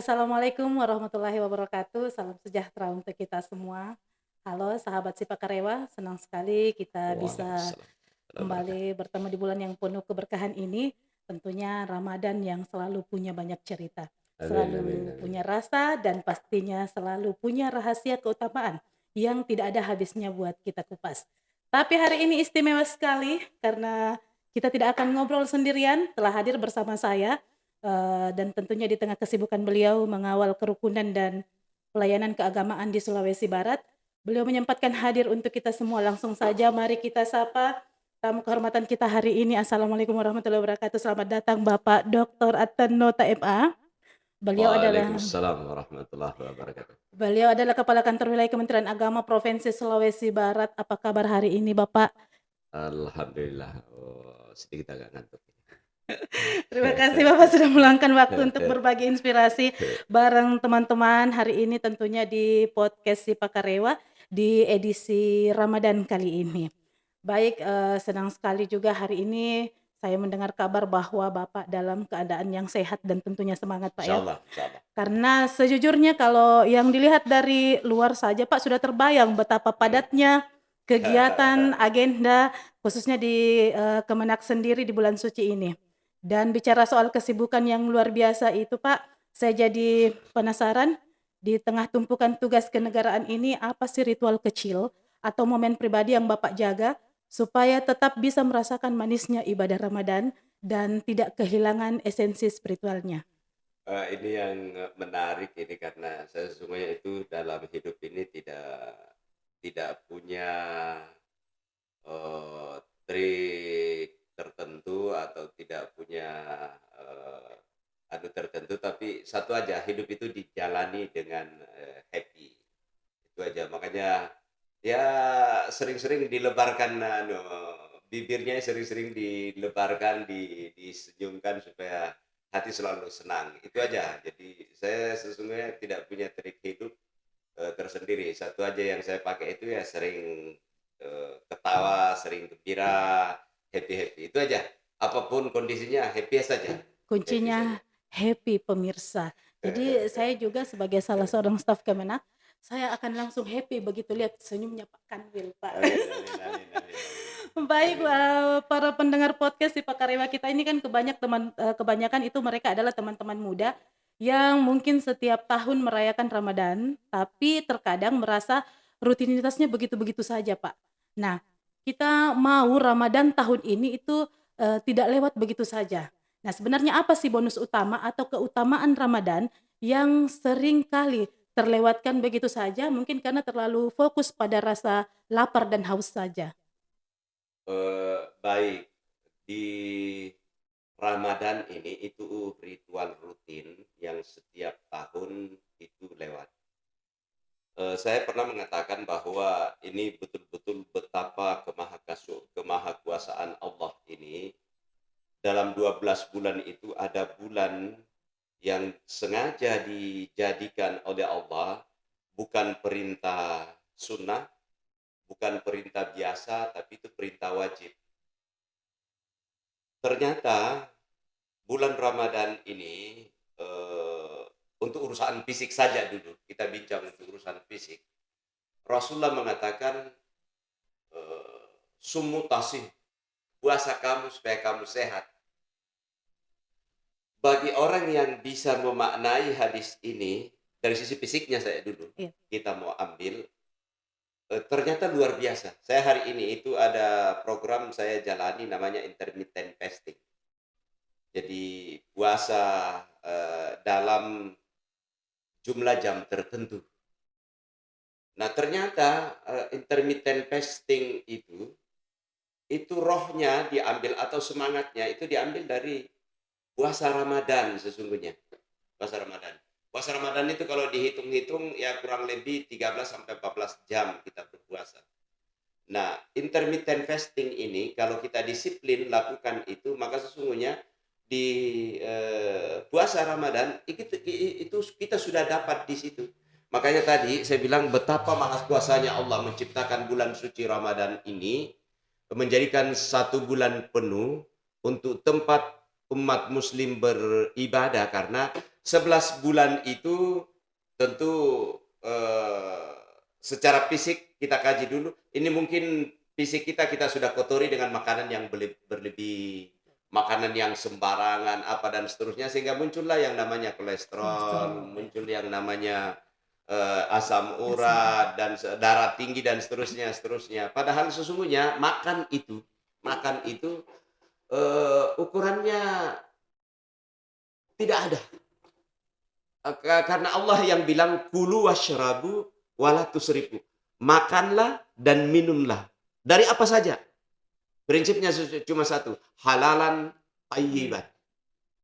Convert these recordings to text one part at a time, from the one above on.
Assalamualaikum warahmatullahi wabarakatuh. Salam sejahtera untuk kita semua. Halo sahabat Sipakarewa, senang sekali kita bisa Waalaikumsalam warahmatullahi wabarakatuh. kembali bertemu di bulan yang penuh keberkahan ini. Tentunya Ramadan yang selalu punya banyak cerita, Amin amin selalu amin. punya rasa dan pastinya selalu punya rahasia keutamaan yang tidak ada habisnya buat kita kupas. Tapi hari ini istimewa sekali karena kita tidak akan ngobrol sendirian, telah hadir bersama saya dan tentunya di tengah kesibukan beliau mengawal kerukunan dan pelayanan keagamaan di Sulawesi Barat, beliau menyempatkan hadir untuk kita semua. Langsung saja mari kita sapa tamu kehormatan kita hari ini. Assalamualaikum warahmatullahi wabarakatuh. Selamat datang Bapak Dr. Atenota MA. Beliau adalah Waalaikumsalam warahmatullahi wabarakatuh. beliau adalah Kepala Kantor Wilayah Kementerian Agama Provinsi Sulawesi Barat. Apa kabar hari ini Bapak? Alhamdulillah, sedikit agak ngantuk. Terima kasih Bapak sudah meluangkan waktu untuk berbagi inspirasi bareng teman-teman hari ini tentunya di podcast Sipakarewa di edisi Ramadan kali ini. Baik, senang sekali juga hari ini saya mendengar kabar bahwa Bapak dalam keadaan yang sehat dan tentunya semangat Pak ya. Insyaallah insyaallah. Karena sejujurnya kalau yang dilihat dari luar saja Pak sudah terbayang betapa Mhm. padatnya kegiatan, agenda khususnya di Kemenak sendiri di bulan suci ini. Dan bicara soal kesibukan yang luar biasa itu Pak, saya jadi penasaran di tengah tumpukan tugas kenegaraan ini apa sih ritual kecil atau momen pribadi yang Bapak jaga supaya tetap bisa merasakan manisnya ibadah Ramadan dan tidak kehilangan esensi spiritualnya? Ini yang, menarik ini karena saya sesungguhnya itu dalam hidup ini tidak punya, eee, trik tertentu atau tidak punya, eee, tertentu, tapi satu aja, hidup itu dijalani dengan, happy. Itu aja, makanya ya sering-sering dilebarkan bibirnya sering-sering dilebarkan, disenyumkan supaya hati selalu senang, itu aja. Jadi saya sesungguhnya tidak punya trik hidup, tersendiri. Satu aja yang saya pakai itu ya sering, ketawa, sering gembira, happy-happy, itu aja. Apapun kondisinya happy saja, happy saja. Kuncinya happy pemirsa. Jadi saya juga sebagai salah seorang staf Kemenak, saya akan langsung happy begitu lihat senyumnya Pak Kanwil, Pak. Amin amin amin amin amin. Baik, Amin. para pendengar podcast di Pakarewa kita ini kan kebanyakan itu mereka adalah teman-teman muda yang mungkin setiap tahun merayakan Ramadan, tapi terkadang merasa rutinitasnya begitu-begitu saja, Pak. Nah, kita mau Ramadan tahun ini itu, tidak lewat begitu saja. Nah, sebenarnya apa sih bonus utama atau keutamaan Ramadan yang sering kali terlewatkan begitu saja mungkin karena terlalu fokus pada rasa lapar dan haus saja? Baik, di Ramadan ini itu ritual rutin yang setiap tahun itu lewat. Saya pernah mengatakan bahwa ini betul-betul betapa kemahakuasaan Allah ini, dalam 12 bulan itu ada bulan yang sengaja dijadikan oleh Allah bukan perintah sunnah, bukan perintah biasa, tapi itu perintah wajib. Ternyata bulan Ramadan ini, untuk urusan fisik saja dulu, kita bincang untuk urusan fisik. Rasulullah mengatakan, "Sumu tasih, puasa kamu supaya kamu sehat." Bagi orang yang bisa memaknai hadis ini, dari sisi fisiknya saya dulu, Iya. kita mau ambil, ternyata luar biasa. Saya hari ini itu ada program saya jalani namanya intermittent fasting. Jadi puasa, dalam jumlah jam tertentu. Nah ternyata, intermittent fasting itu rohnya diambil atau semangatnya itu diambil dari puasa Ramadan sesungguhnya, puasa Ramadan. Puasa Ramadan itu kalau dihitung-hitung ya kurang lebih 13 sampai 14 jam kita berpuasa. Nah, intermittent fasting ini kalau kita disiplin lakukan itu, maka sesungguhnya di, puasa Ramadan itu kita sudah dapat di situ. Makanya tadi saya bilang betapa maha kuasanya Allah menciptakan bulan suci Ramadan ini, menjadikan satu bulan penuh untuk tempat umat muslim beribadah, karena 11 bulan itu tentu secara fisik kita kaji dulu. Ini mungkin fisik kita sudah kotori dengan makanan yang berlebih, makanan yang sembarangan, apa dan seterusnya, sehingga muncullah yang namanya kolesterol, Kolesterol, ya. muncul yang namanya asam Asam urat dan darah tinggi dan seterusnya. Padahal sesungguhnya makan itu ukurannya tidak ada. Karena Allah yang bilang kulu washrabu wala tusrifu. Makanlah dan minumlah. Dari apa saja? Prinsipnya cuma satu, halalan thayyiban.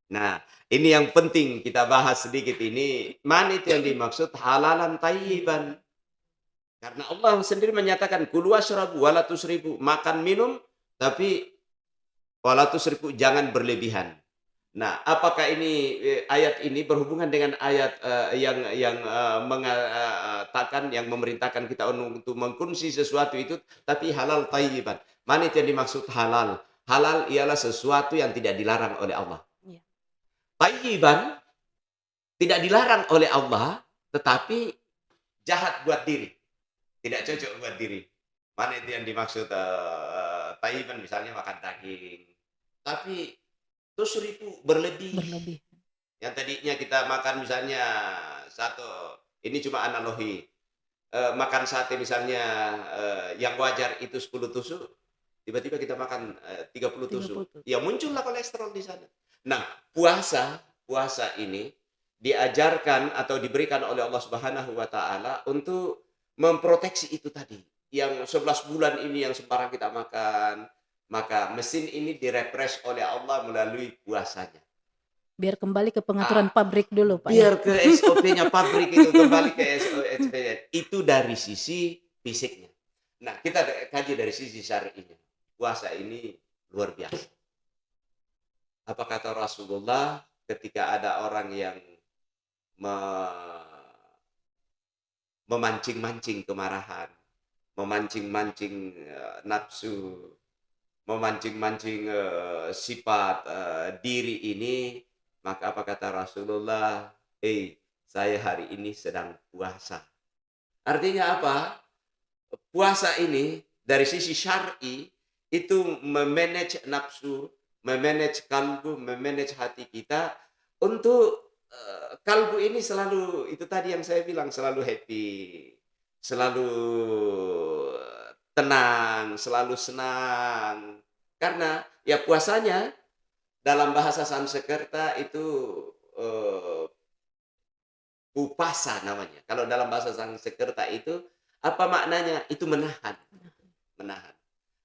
Nah, ini yang penting kita bahas sedikit ini. Mana itu yang dimaksud halalan thayyiban? Karena Allah sendiri menyatakan kulu washrabu wala tusrifu. Makan minum tapi wala tusrifu, jangan berlebihan. Nah, apakah ini ayat ini berhubungan dengan ayat yang mengatakan, yang memerintahkan kita untuk mengkonsumsi sesuatu itu, tapi halal thayyiban. Mana itu yang dimaksud halal? Halal ialah sesuatu yang tidak dilarang oleh Allah. Iya. Thayyiban tidak dilarang oleh Allah, tetapi jahat buat diri. Tidak cocok buat diri. Mana itu yang dimaksud thayyiban, misalnya makan daging. Tapi tusrifu berlebih. Yang tadinya kita makan misalnya ini cuma analogi. Makan sate misalnya yang wajar itu 10 tusuk, tiba-tiba kita makan 30 tusuk. Ya muncullah kolesterol di sana. Nah, puasa ini diajarkan atau diberikan oleh Allah Subhanahu wa taala untuk memproteksi itu tadi. Yang 11 bulan ini yang sembarang kita makan, maka mesin ini direfresh oleh Allah melalui puasanya. Biar kembali ke pengaturan pabrik dulu, Pak. Biar ke SOP-nya pabrik itu, kembali ke SOP-nya. Itu dari sisi fisiknya. Nah, kita kaji dari sisi syar'inya. Puasa ini luar biasa. Apa kata Rasulullah ketika ada orang yang memancing-mancing kemarahan, memancing-mancing nafsu, memancing-mancing sifat diri ini, maka apa kata Rasulullah? Saya hari ini sedang puasa. Artinya apa? Puasa ini dari sisi syar'i itu memanage nafsu, memanage kalbu, memanage hati kita untuk kalbu ini selalu, itu tadi yang saya bilang, selalu happy, selalu tenang, selalu senang. Karena ya puasanya dalam bahasa Sanskerta itu upasa namanya. Kalau dalam bahasa Sanskerta itu apa maknanya? Itu menahan.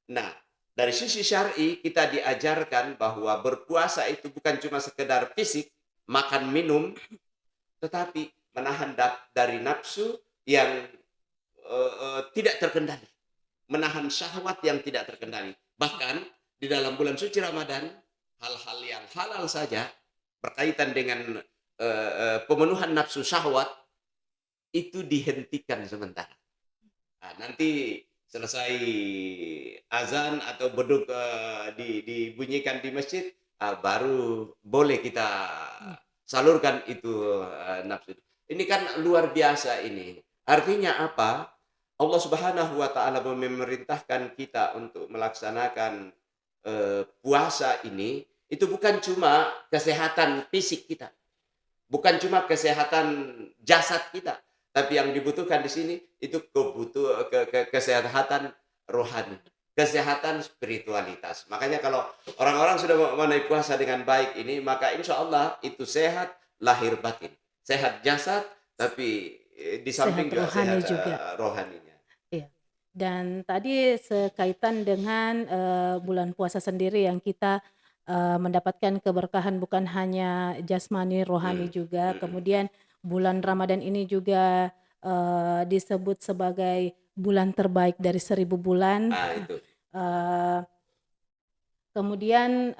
Nah, dari sisi syar'i kita diajarkan bahwa berpuasa itu bukan cuma sekedar fisik, makan minum, tetapi menahan dari nafsu yang tidak terkendali. Menahan syahwat yang tidak terkendali. Bahkan di dalam bulan suci Ramadan, hal-hal yang halal saja berkaitan dengan pemenuhan nafsu syahwat itu dihentikan sementara. Nah, nanti selesai azan atau beduk dibunyikan di masjid, baru boleh kita salurkan itu nafsu. Ini kan luar biasa ini. Artinya apa? Allah Subhanahu wa taala memerintahkan kita untuk melaksanakan puasa ini, itu bukan cuma kesehatan fisik kita, bukan cuma kesehatan jasad kita, tapi yang dibutuhkan di sini itu kesehatan rohani, kesehatan spiritualitas. Makanya kalau orang-orang sudah memenuhi puasa dengan baik ini, maka insya Allah itu sehat lahir batin, sehat jasad, tapi di samping Sehat rohani juga. Rohaninya. Iya. Dan tadi sekaitan dengan bulan puasa sendiri yang kita mendapatkan keberkahan bukan hanya jasmani, rohani juga. Kemudian bulan Ramadan ini juga disebut sebagai bulan terbaik dari 1000 bulan. Itu. Kemudian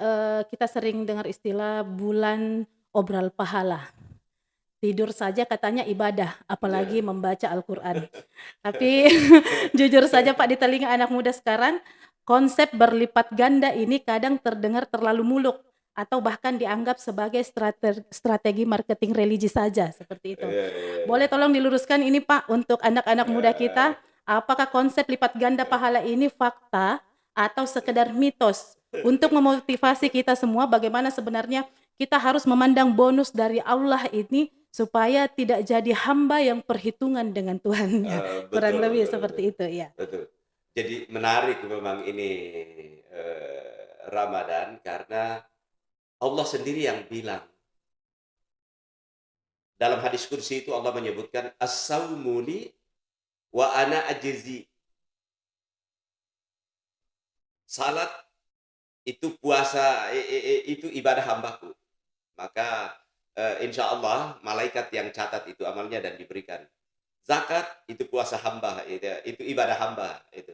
kita sering dengar istilah bulan obral pahala. Tidur saja katanya ibadah, apalagi membaca Al-Quran. Tapi jujur saja Pak, di telinga anak muda sekarang, konsep berlipat ganda ini kadang terdengar terlalu muluk. atau bahkan dianggap sebagai strategi marketing religi saja, seperti itu. Iya, iya, Boleh tolong diluruskan ini Pak untuk anak-anak muda iya. kita, apakah konsep lipat ganda pahala ini fakta atau sekedar mitos untuk memotivasi kita semua bagaimana sebenarnya kita harus memandang bonus dari Allah ini supaya tidak jadi hamba yang perhitungan dengan Tuhannya. Kurang Betul, lebih betul, betul, seperti itu ya. betul. Jadi menarik memang ini, Ramadan karena Allah sendiri yang bilang. Dalam hadis kursi itu Allah menyebutkan as-saumu li wa ana ajzi. Salat itu puasa itu ibadah hambaku. Maka insya Allah malaikat yang catat itu amalnya dan diberikan. Zakat itu puasa hamba, itu ibadah hamba itu.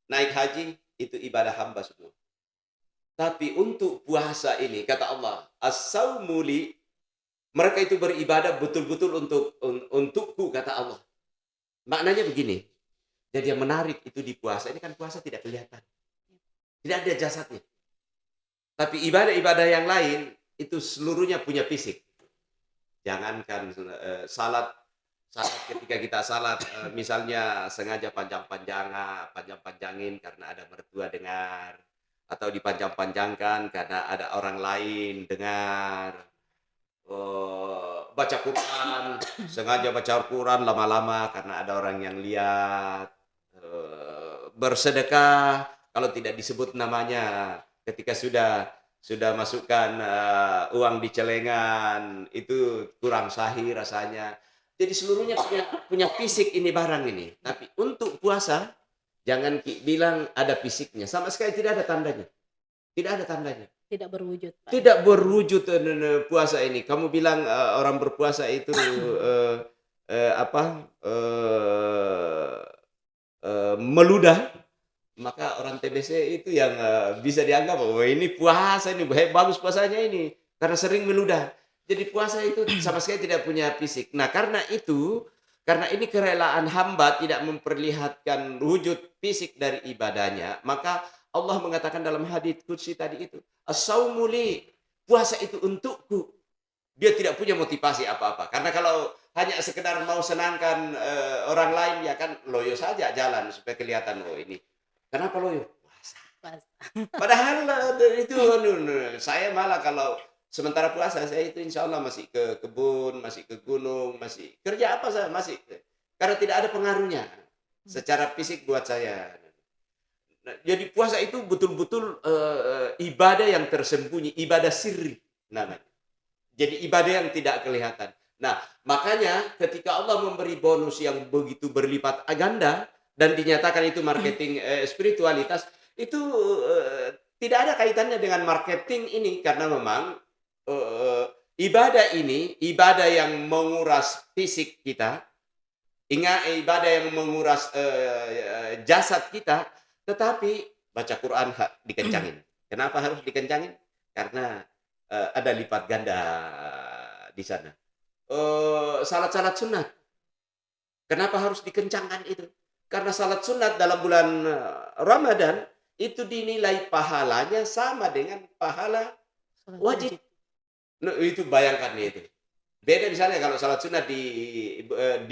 Naik haji itu ibadah hamba semua. Tapi untuk puasa ini kata Allah, as-saumu li, mereka itu beribadah betul-betul untukku kata Allah. Maknanya begini. Jadi yang menarik itu di puasa ini kan puasa tidak kelihatan. Tidak ada jasadnya. Tapi ibadah-ibadah yang lain itu seluruhnya punya fisik. Jangankan salat ketika kita salat misalnya sengaja panjang-panjangin karena ada mertua dengar atau dipanjang-panjangkan karena ada orang lain dengar. Baca Quran, sengaja baca Quran lama-lama karena ada orang yang lihat. Bersedekah kalau tidak disebut namanya, ketika sudah masukkan uang di celengan itu kurang sahih rasanya. Jadi seluruhnya punya fisik ini barang ini. Tapi untuk puasa jangan bilang ada fisiknya, sama sekali tidak ada tandanya. Tidak ada tandanya. Tidak berwujud, Pak. Tidak berwujud puasa ini. Kamu bilang orang berpuasa itu meludah, maka orang TBC itu yang bisa dianggap oh ini puasa ini bagus puasanya ini karena sering meludah. Jadi puasa itu sama sekali tidak punya fisik. Nah, karena ini kerelaan hamba tidak memperlihatkan wujud fisik dari ibadahnya, maka Allah mengatakan dalam hadits qudsi tadi itu, as-saumu li, puasa itu untukku. Dia tidak punya motivasi apa-apa. Karena kalau hanya sekedar mau senangkan orang lain, ya kan loyo saja jalan supaya kelihatan oh ini. Kenapa loyo? Puasa. Padahal itu saya malah kalau sementara puasa saya itu insya Allah masih ke kebun, masih ke gunung, masih kerja apa saya masih. Karena tidak ada pengaruhnya secara fisik buat saya. Nah, jadi puasa itu betul-betul ibadah yang tersembunyi, ibadah sirri namanya. Jadi ibadah yang tidak kelihatan. Nah, makanya ketika Allah memberi bonus yang begitu berlipat ganda dan dinyatakan itu marketing spiritualitas, itu tidak ada kaitannya dengan marketing ini karena memang ibadah ini ibadah yang menguras fisik kita, ingat ibadah yang menguras jasad kita. Tetapi baca Quran dikencangin. Kenapa harus dikencangin? Karena ada lipat ganda di sana. Salat-salat sunat. Kenapa harus dikencangkan itu? Karena salat sunat dalam bulan Ramadan itu dinilai pahalanya sama dengan pahala wajib. Nah, itu bayangkan itu. Beda misalnya kalau salat sunat di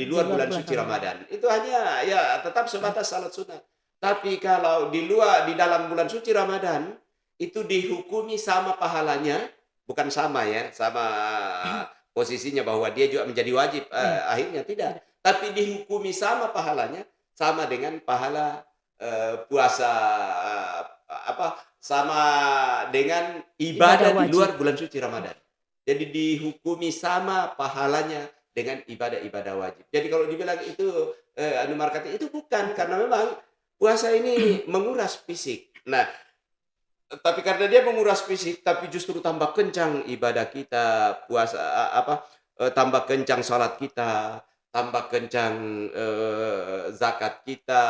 luar bulan suci Ramadan. Itu hanya ya tetap sebatas salat sunat. Tapi kalau di dalam bulan suci Ramadan itu dihukumi sama pahalanya, bukan sama ya, sama posisinya bahwa dia juga menjadi wajib akhirnya tidak, tapi dihukumi sama pahalanya, sama dengan pahala puasa sama dengan ibadah di luar bulan suci Ramadan. Jadi dihukumi sama pahalanya dengan ibadah-ibadah wajib. Jadi kalau dibilang itu marketing itu bukan, karena memang puasa ini menguras fisik. Nah, tapi karena dia menguras fisik, tapi justru tambah kencang ibadah kita, puasa tambah kencang salat kita, tambah kencang zakat kita,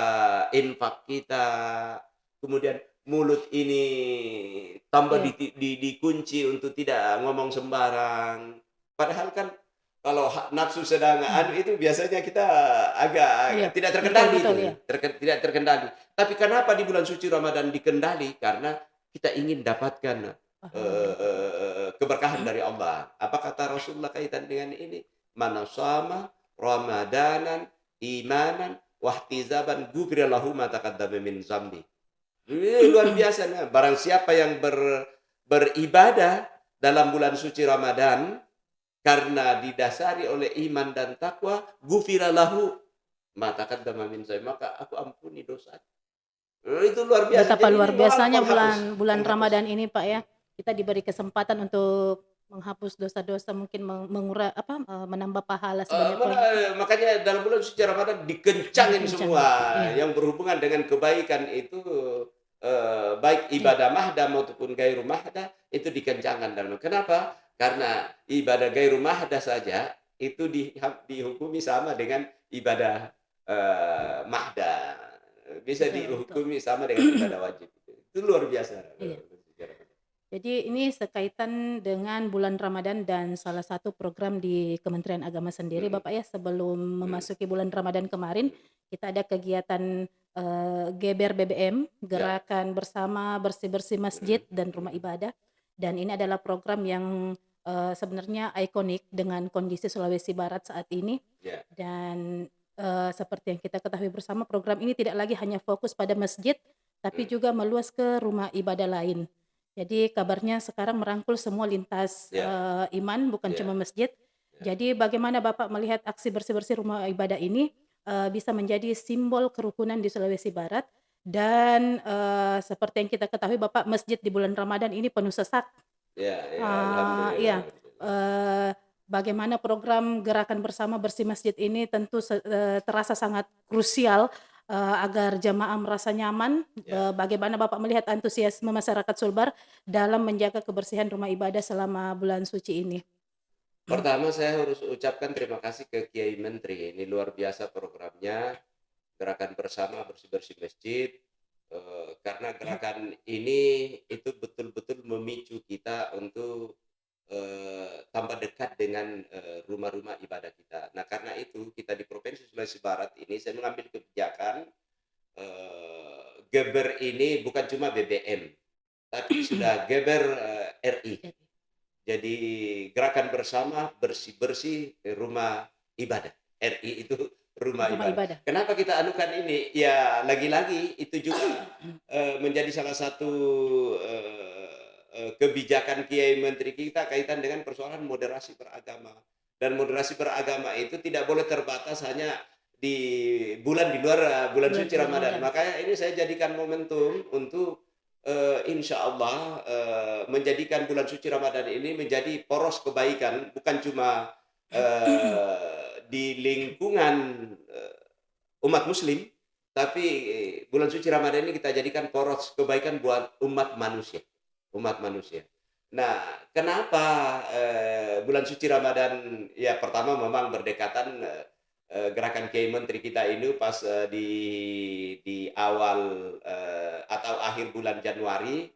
infak kita. Kemudian mulut ini tambah dikunci untuk tidak ngomong sembarang. Padahal kan kalau nafsu sedang itu biasanya kita agak tidak terkendali, tidak terkendali. Tapi kenapa di bulan suci Ramadan dikendali? Karena kita ingin dapatkan Paham. keberkahan dari Allah. Apa kata Rasulullah kaitan dengan ini? Man shama ramadanan imanan wahtizaban ghufira lahu ma taqaddama min dzambi. Ini luar biasa nih. Barang siapa yang beribadah dalam bulan suci Ramadan karena didasari oleh iman dan takwa, ghufira lahu ma taqaddama min dzambi, maka aku ampuni dosa. Itu luar biasa. Betapa Jadi ini luar moral biasanya penghapus, bulan bulan penghapus. Ramadan ini, Pak, ya. Kita diberi kesempatan untuk menghapus dosa-dosa, mungkin menambah pahala sebanyak-banyak. Makanya dalam bulan suci Ramadan dikencangin Dikencangin. semua Iya, yang berhubungan dengan kebaikan itu, baik iya, ibadah mahdah maupun gairu mahdah itu dikencangkan dalam. Kenapa? Karena ibadah gairu mahdah saja itu dihukumi sama dengan ibadah mahdah. Bisa betul, betul. dihukumi sama dengan ibadah wajib. Itu luar biasa. Iya. Jadi ini sekaitan dengan bulan Ramadan dan salah satu program di Kementerian Agama sendiri, Mhm, Bapak, ya. Sebelum mhm, memasuki bulan Ramadan kemarin, kita ada kegiatan Geber BBM, ya, gerakan bersama bersih-bersih masjid mhm, dan rumah mhm, ibadah. Dan ini adalah program yang sebenarnya ikonik dengan kondisi Sulawesi Barat saat ini. ya, Dan seperti yang kita ketahui bersama, program ini tidak lagi hanya fokus pada masjid, tapi mhm, juga meluas ke rumah ibadah lain. Jadi kabarnya sekarang merangkul semua lintas ya, iman, bukan ya, cuma masjid. ya. Jadi bagaimana Bapak melihat aksi bersih-bersih rumah ibadah ini bisa menjadi simbol kerukunan di Sulawesi Barat, dan seperti yang kita ketahui, Bapak, masjid di bulan Ramadan ini penuh sesak. Ya, ya, alhamdulillah, Iya, alhamdulillah. bagaimana program gerakan bersama bersih masjid ini tentu terasa sangat krusial, agar jamaah merasa nyaman. Ya. Bagaimana Bapak melihat antusiasme masyarakat Sulbar dalam menjaga kebersihan rumah ibadah selama bulan suci ini? Pertama saya harus ucapkan terima kasih ke Kiai Menteri. Ini luar biasa programnya, gerakan bersama bersih-bersih masjid. Karena gerakan ini itu betul-betul memicu kita untuk tambah dekat dengan rumah-rumah ibadah kita. Nah, karena itu kita di Provinsi Sulawesi Barat ini saya mengambil kebijakan, Geber ini bukan cuma BBM, tapi sudah Geber RI. Jadi gerakan bersama bersih-bersih rumah ibadah. RI itu rumah Rumah ibadah. ibadah. Kenapa kita anukan ini? Ya lagi-lagi itu juga menjadi salah satu kebijakan Kiai Menteri kita kaitan dengan persoalan moderasi beragama. Dan moderasi beragama itu tidak boleh terbatas hanya di luar bulan Bulan suci bulan Ramadan. Ramadan. Makanya ini saya jadikan momentum untuk insya Allah menjadikan bulan suci Ramadan ini menjadi poros kebaikan, bukan cuma di lingkungan umat Muslim, tapi bulan suci Ramadan ini kita jadikan poros kebaikan buat umat manusia, umat manusia. Nah, kenapa bulan suci Ramadan? Ya, pertama memang berdekatan gerakan Kiai Menteri kita ini pas di awal atau akhir bulan Januari,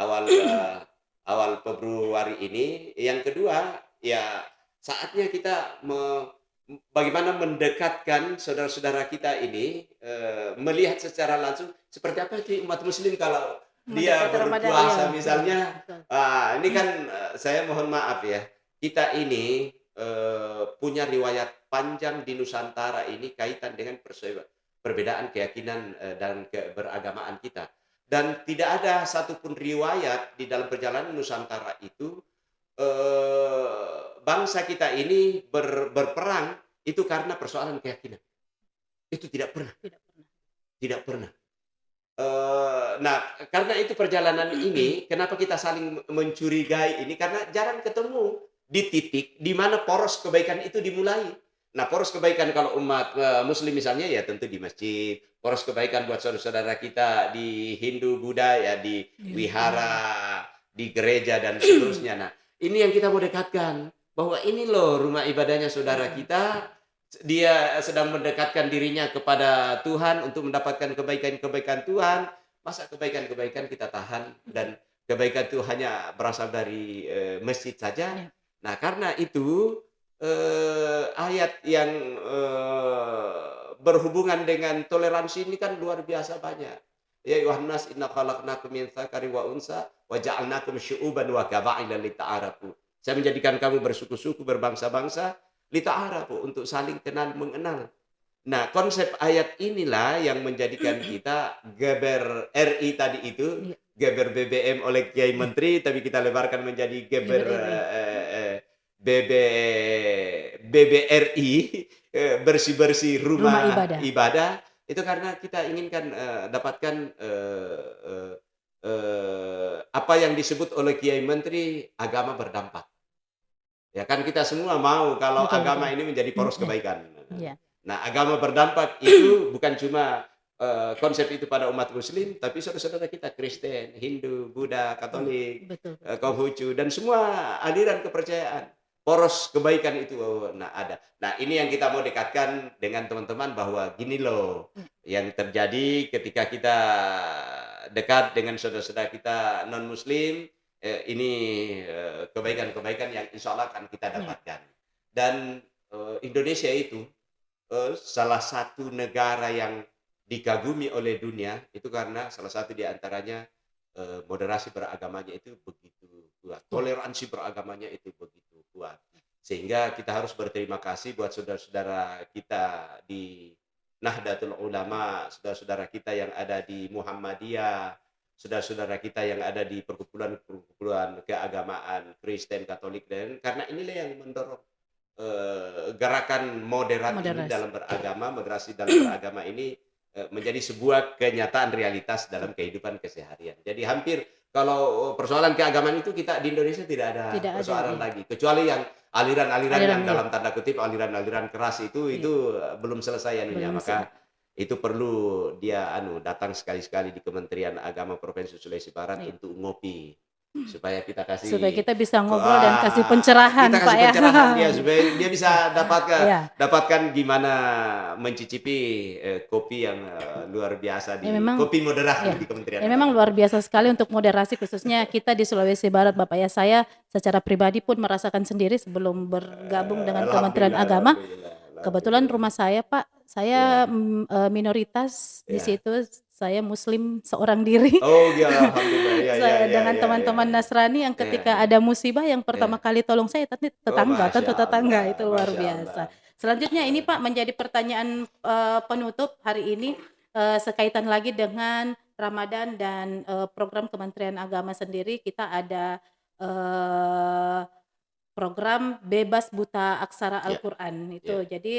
awal awal Februari ini. Yang kedua, ya saatnya kita bagaimana mendekatkan saudara-saudara kita ini melihat secara langsung seperti apa sih umat Muslim kalau dia Mendekati Ramadan, iya, berpuasa iya, misalnya. betul. Ini kan saya mohon maaf ya, kita ini punya riwayat panjang di Nusantara ini kaitan dengan perbedaan keyakinan dan keberagamaan kita. Dan tidak ada satupun riwayat di dalam perjalanan Nusantara itu bangsa kita ini berperang itu karena persoalan keyakinan. Itu tidak pernah, Tidak pernah. tidak pernah. Nah, karena itu perjalanan ini, kenapa kita saling mencurigai ini? Karena jarang ketemu di titik di mana poros kebaikan itu dimulai. Nah, poros kebaikan kalau umat Muslim misalnya ya tentu di masjid. Poros kebaikan buat saudara-saudara kita di Hindu, Buddha ya di Iya. wihara, di gereja dan seterusnya. Nah, ini yang kita mau dekatkan bahwa ini loh rumah ibadahnya saudara kita, dia sedang mendekatkan dirinya kepada Tuhan untuk mendapatkan kebaikan-kebaikan Tuhan. Masa kebaikan-kebaikan kita tahan dan kebaikan itu hanya berasal dari masjid saja. Iya. Nah, karena itu ayat yang berhubungan dengan toleransi ini kan luar biasa banyak. Ya ayuhan nas inna khalaqnakum min dzakarin wa unsa wa ja'alnakum syu'uban wa qaba'ila lita'arafu. Saya menjadikan kamu bersuku-suku, berbangsa-bangsa, lita'arafu, untuk saling kenal mengenal. Nah, konsep ayat inilah yang menjadikan kita geber RI tadi itu, Iya, geber BBM oleh Kiai Menteri, tapi kita lebarkan menjadi geber Geber RI. BB BBRI, bersih-bersih Rumah rumah ibadah. ibadah, itu karena kita inginkan dapatkan apa yang disebut oleh Kiai Menteri agama berdampak. Ya kan kita semua mau kalau Betul, betul. agama ini menjadi poros Iya, kebaikan. iya. Nah, agama berdampak itu bukan cuma konsep itu pada umat muslim, tapi saudara-saudara kita Kristen, Hindu, Buddha, Iya, Katolik, betul, betul. Konghucu, dan semua aliran kepercayaan. Poros kebaikan itu nah ada. Nah, ini yang kita mau dekatkan dengan teman-teman bahwa gini loh Iya, yang terjadi ketika kita dekat dengan saudara-saudara kita non muslim, ini kebaikan-kebaikan yang insya Allah akan kita iya, dapatkan. Dan Indonesia itu salah satu negara yang dikagumi oleh dunia itu karena salah satu di antaranya moderasi beragamanya itu begitu kuat, iya. toleransi beragamanya itu begitu kuat. Sehingga kita harus berterima kasih buat saudara-saudara kita di Nahdlatul Ulama, saudara-saudara kita yang ada di Muhammadiyah, saudara-saudara kita yang ada di perkumpulan-perkumpulan keagamaan Kristen, Katolik, dan karena inilah yang mendorong gerakan moderat ini Moderasi. dalam beragama, moderasi dalam beragama ini menjadi sebuah kenyataan realitas dalam kehidupan keseharian. Jadi hampir kalau persoalan keagamaan itu kita di Indonesia tidak ada Tidak ada, persoalan iya. lagi, kecuali yang aliran-aliran yang Aliran, iya, dalam tanda kutip aliran-aliran keras itu iya. belum selesai anunya, Belum maka itu perlu dia datang sekali-sekali di Kementerian Agama Provinsi Sulawesi Barat iya. untuk ngopi supaya kita Supaya kasih kita bisa ngobrol dan kasih pencerahan, kita Pak, kasih ya. pencerahan dia supaya dia bisa Iya. dapatkan gimana mencicipi kopi yang luar biasa Ya di memang kopi moderat ya. di Kementerian Ya memang Agama. luar biasa sekali untuk moderasi khususnya kita di Sulawesi Barat, Bapak ya. Saya secara pribadi pun merasakan sendiri sebelum bergabung dengan Kementerian Alhamdulillah, Agama. alhamdulillah, Kebetulan alhamdulillah. rumah saya, Pak, saya Ya, minoritas di ya. situ. Saya Muslim seorang diri. Oh ya, alhamdulillah. Ya, ya, Saya ya, dengan ya, ya, teman-teman ya. Nasrani yang Ya, ketika ya, ada musibah yang pertama ya. kali tolong saya Oh, tetangga, tentu tetangga, itu luar masya biasa. Allah. Selanjutnya ini Pak menjadi pertanyaan penutup hari ini sekaitan lagi dengan Ramadan dan program Kementerian Agama sendiri. Kita ada eh, program bebas buta aksara Ya, Al-Qur'an ya, itu. Jadi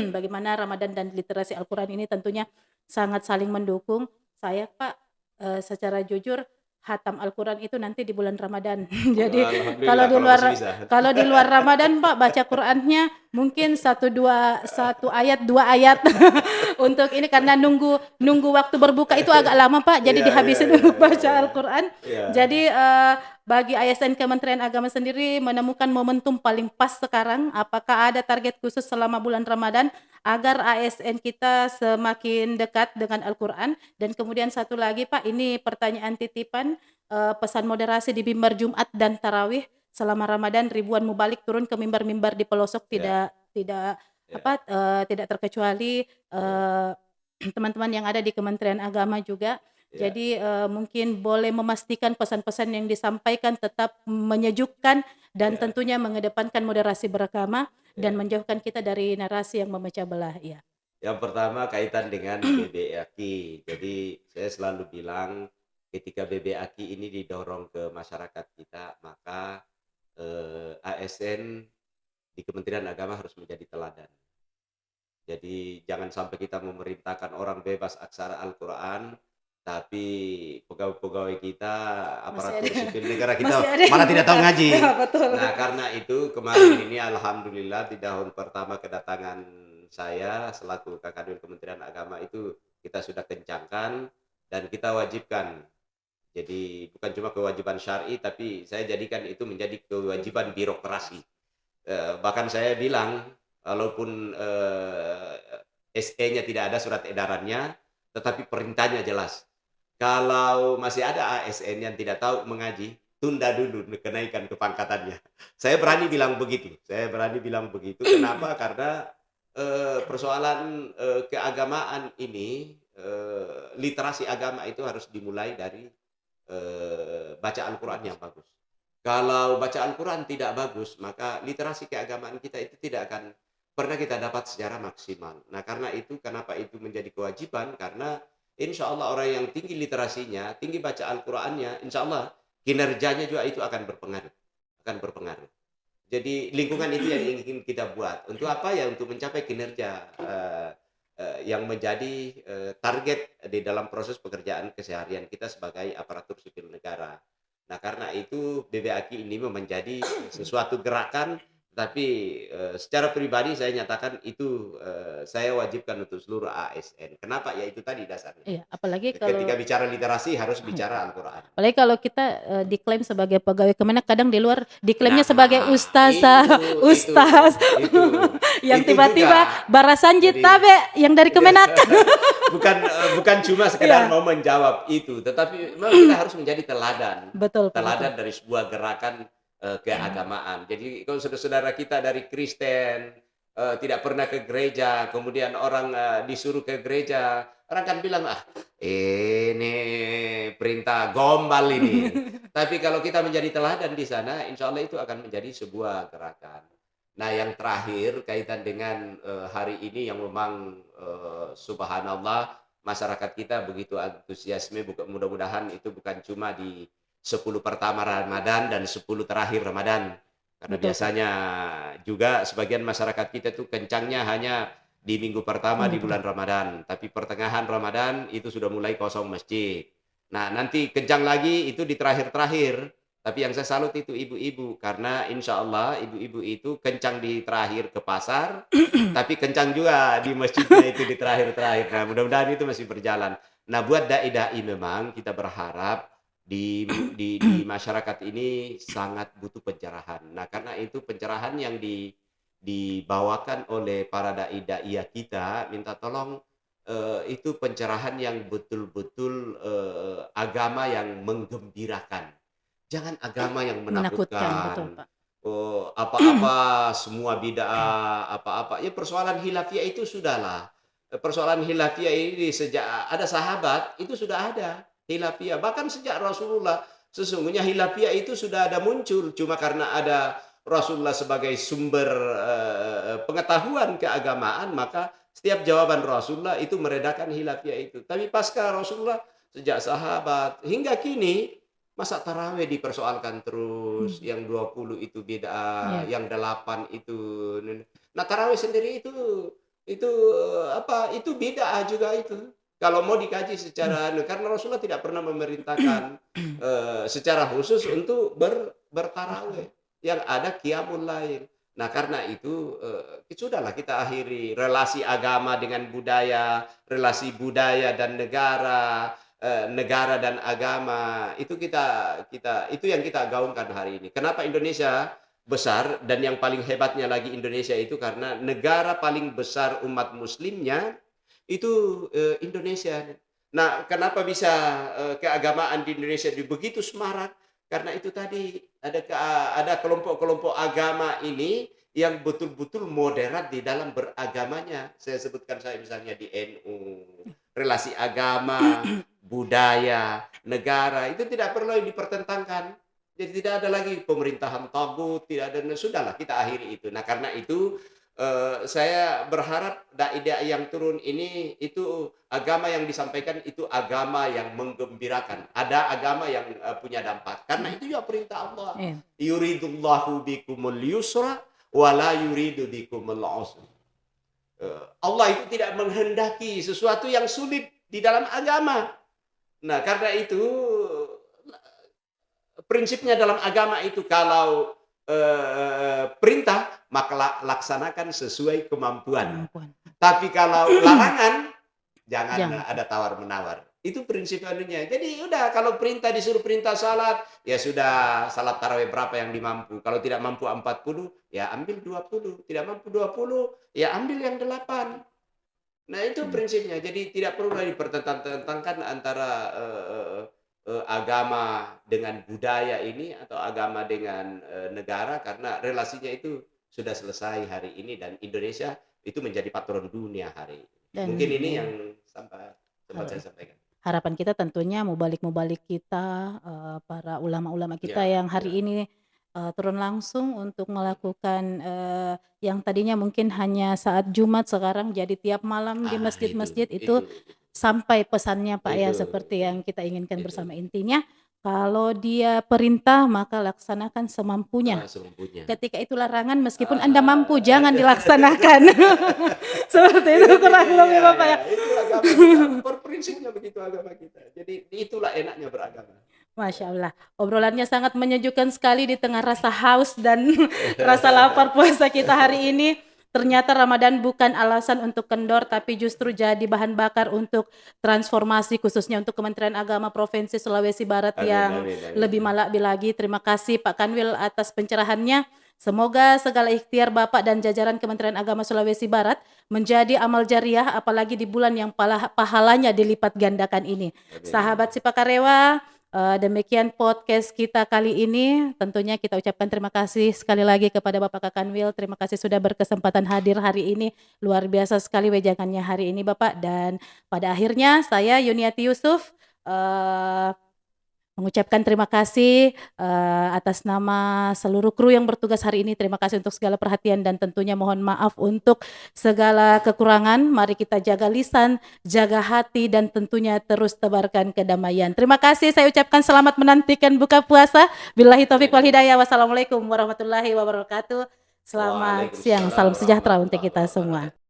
bagaimana Ramadan dan literasi Al-Qur'an ini tentunya sangat saling mendukung. Saya Pak secara jujur hatam Al-Qur'an itu nanti di bulan Ramadan. Jadi kalau alhamdulillah di kalau masih luar bisa. kalau di luar Ramadan Pak baca Qur'annya mungkin satu ayat, dua ayat untuk ini karena nunggu waktu berbuka itu agak lama Pak. Jadi Iya, iya, dihabisin iya, untuk iya, baca iya. Al-Qur'an. Iya. Jadi bagi ASN Kementerian Agama sendiri menemukan momentum paling pas sekarang. Apakah ada target khusus selama bulan Ramadan agar ASN kita semakin dekat dengan Al-Qur'an? Dan kemudian satu lagi Pak, ini pertanyaan titipan, pesan moderasi di mimbar Jumat dan tarawih selama Ramadan ribuan mubalik turun ke mimbar-mimbar di pelosok Ya, tidak ya, tidak terkecuali ya, teman-teman yang ada di Kementerian Agama juga. ya, Jadi mungkin boleh memastikan pesan-pesan yang disampaikan tetap menyejukkan dan ya, tentunya mengedepankan moderasi beragama dan ya. menjauhkan kita dari narasi yang memecah belah. Ya, Yang pertama kaitan dengan BBAKI. Jadi saya selalu bilang ketika BBAKI ini didorong ke masyarakat kita, maka ASN di Kementerian Agama harus menjadi teladan. Jadi jangan sampai kita memerintahkan orang bebas aksara Al-Quran, tapi pegawai-pegawai kita, masih aparatur ada sipil negara masih kita ada yang malah tidak tahu ngaji. betul. Nah, karena itu kemarin ini alhamdulillah di tahun pertama kedatangan saya selaku Kakadul Kementerian Agama itu kita sudah kencangkan dan kita wajibkan. Jadi bukan cuma kewajiban syar'i, tapi saya jadikan itu menjadi kewajiban birokrasi. Bahkan saya bilang, walaupun SE-nya tidak ada surat edarannya, tetapi perintahnya jelas. Kalau masih ada ASN yang tidak tahu mengaji, tunda dulu kenaikan kepangkatannya. Saya berani bilang begitu. Saya berani bilang begitu. Kenapa? Karena persoalan keagamaan ini literasi agama itu harus dimulai dari baca Al-Quran yang bagus. Kalau baca Al-Quran tidak bagus, maka literasi keagamaan kita itu tidak akan pernah kita dapat secara maksimal. Nah, karena itu, kenapa itu menjadi kewajiban? Karena insya Allah orang yang tinggi literasinya, tinggi baca Al-Qurannya, insya Allah kinerjanya juga itu akan berpengaruh. Akan berpengaruh. Jadi lingkungan itu yang ingin kita buat. Untuk apa ya? Untuk mencapai kinerja yang menjadi target di dalam proses pekerjaan keseharian kita sebagai aparatur sipil negara. Nah, karena itu BBAKI ini menjadi sesuatu gerakan, tapi secara pribadi saya nyatakan itu saya wajibkan untuk seluruh ASN. Kenapa? Ya itu tadi dasarnya. Iya, apalagi Ketika kalau bicara literasi harus bicara Al-Quran. apalagi kalau kita diklaim sebagai pegawai Kemenak, kadang di luar diklaimnya Nah, sebagai ustazah, ustaz, itu yang itu tiba-tiba juga. Barasanjit Jadi tabe yang dari Kemenak. bukan cuma sekedar Iya, mau menjawab itu, tetapi memang kita harus menjadi teladan. betul Pak, betul. Teladan dari sebuah gerakan keagamaan. Jadi kalau saudara-saudara kita dari Kristen tidak pernah ke gereja, kemudian orang disuruh ke gereja, orang kan bilang, ah ini perintah gombal ini. Tapi kalau kita menjadi teladan di sana, insya Allah itu akan menjadi sebuah gerakan. Nah, yang terakhir kaitan dengan hari ini yang memang subhanallah masyarakat kita begitu antusiasme, mudah-mudahan itu bukan cuma di 10 pertama Ramadan dan 10 terakhir Ramadan. Karena Betul Pak. biasanya juga sebagian masyarakat kita tuh kencangnya hanya di minggu pertama di Minggu bulan Ramadan, tapi pertengahan Ramadan itu sudah mulai kosong masjid. Nah, nanti kencang lagi itu di terakhir-terakhir. Tapi yang saya salut itu ibu-ibu, karena insya Allah ibu-ibu itu kencang di terakhir ke pasar, tapi kencang juga di masjidnya itu di terakhir-terakhir. Nah, mudah-mudahan itu masih berjalan. Nah, buat dai-dai memang kita berharap di masyarakat ini sangat butuh pencerahan. Nah, karena itu pencerahan yang dibawakan oleh para dai-daiyah kita, minta tolong itu pencerahan yang betul-betul agama yang menggembirakan. Jangan agama yang menakutkan, betul menakutkan. Pak. Oh, apa-apa semua bid'ah, apa-apa. Ya persoalan khilafiyah itu sudahlah. Persoalan khilafiyah ini sejak ada sahabat itu sudah ada khilafiyah. Bahkan sejak Rasulullah sesungguhnya khilafiyah itu sudah ada muncul. Cuma karena ada Rasulullah sebagai sumber pengetahuan keagamaan, maka setiap jawaban Rasulullah itu meredakan khilafiyah itu. Tapi pasca Rasulullah sejak sahabat hingga kini masa tarawih dipersoalkan terus, yang 20 itu bid'ah, Iya. yang 8 itu. Nah, tarawih sendiri itu apa? Itu bid'ah juga itu. Kalau mau dikaji secara karena Rasulullah tidak pernah memerintahkan secara khusus untuk bertarawih. Yang ada qiyamul lail. Nah, karena itu sudahlah kita akhiri relasi agama dengan budaya, relasi budaya dan negara, negara dan agama itu itu yang kita gaungkan hari ini. Kenapa Indonesia besar dan yang paling hebatnya lagi Indonesia itu karena negara paling besar umat muslimnya itu Indonesia. Nah, kenapa bisa keagamaan di Indonesia begitu semarak? Karena itu tadi ada kelompok-kelompok agama ini yang betul-betul moderat di dalam beragamanya. Saya sebutkan saya misalnya di NU, relasi agama, budaya, negara itu tidak perlu dipertentangkan. Jadi tidak ada lagi pemerintahan tagut, tidak ada, sudahlah kita akhiri itu. Nah, karena itu saya berharap dai-dai yang turun ini itu agama yang disampaikan itu agama yang menggembirakan. Ada agama yang punya dampak. Karena itu juga perintah Allah. Iya. Yuridullahu bikumul yusra wa la yuridu bikumul usra. Allah itu tidak menghendaki sesuatu yang sulit di dalam agama. Nah, karena itu prinsipnya dalam agama itu kalau perintah maka laksanakan sesuai kemampuan. Tapi kalau larangan jangan ada tawar-menawar. Itu prinsip anunya. Jadi udah kalau perintah disuruh perintah salat, ya sudah salat tarawih berapa yang dimampu. Kalau tidak mampu 40, ya ambil 20. Tidak mampu 20, ya ambil yang 8. Nah, itu prinsipnya. Jadi tidak perlu lagi dipertentangkan antara agama dengan budaya ini atau agama dengan negara, karena relasinya itu sudah selesai hari ini dan Indonesia itu menjadi patron dunia hari ini. Mungkin ini yang sampai sempat saya sampaikan. Harapan kita tentunya mubalik-mubalik kita, para ulama-ulama kita Ya, yang hari ya. ini, turun langsung untuk melakukan, yang tadinya mungkin hanya saat Jumat sekarang jadi tiap malam di Ah, masjid-masjid itu itu sampai pesannya Pak ya itu seperti yang kita inginkan itu, bersama. Intinya kalau dia perintah maka laksanakan semampunya. semampunya. Ketika itu larangan meskipun Anda mampu Ah, jangan dilaksanakan. Seperti itu itu dia, kurang lebih iya, Bapak iya, ya. itu agama kita, berprinsipnya begitu agama kita. Jadi itulah enaknya beragama. Masya Allah, obrolannya sangat menyejukkan sekali di tengah rasa haus dan rasa lapar puasa kita hari ini. Ternyata Ramadan bukan alasan untuk kendor, tapi justru jadi bahan bakar untuk transformasi khususnya untuk Kementerian Agama Provinsi Sulawesi Barat Amin, yang amin, amin, lebih amin. malak lagi. Terima kasih Pak Kanwil atas pencerahannya. Semoga segala ikhtiar Bapak dan jajaran Kementerian Agama Sulawesi Barat menjadi amal jariah apalagi di bulan yang pahalanya dilipat gandakan ini. Amin, Sahabat amin. Sipakarewa, demikian podcast kita kali ini. Tentunya kita ucapkan terima kasih sekali lagi kepada Bapak Kakanwil. Terima kasih sudah berkesempatan hadir hari ini. Luar biasa sekali wejangannya hari ini Bapak. Dan pada akhirnya saya Yuniati Yusuf mengucapkan terima kasih atas nama seluruh kru yang bertugas hari ini. Terima kasih untuk segala perhatian dan tentunya mohon maaf untuk segala kekurangan. Mari kita jaga lisan, jaga hati dan tentunya terus tebarkan kedamaian. Terima kasih, saya ucapkan selamat menantikan buka puasa. Billahi taufik Amin, wal amin. hidayah. Wassalamualaikum warahmatullahi wabarakatuh. Selamat siang, salam Waalaikumsalam sejahtera untuk warahmatullahi kita semua. wabarakatuh.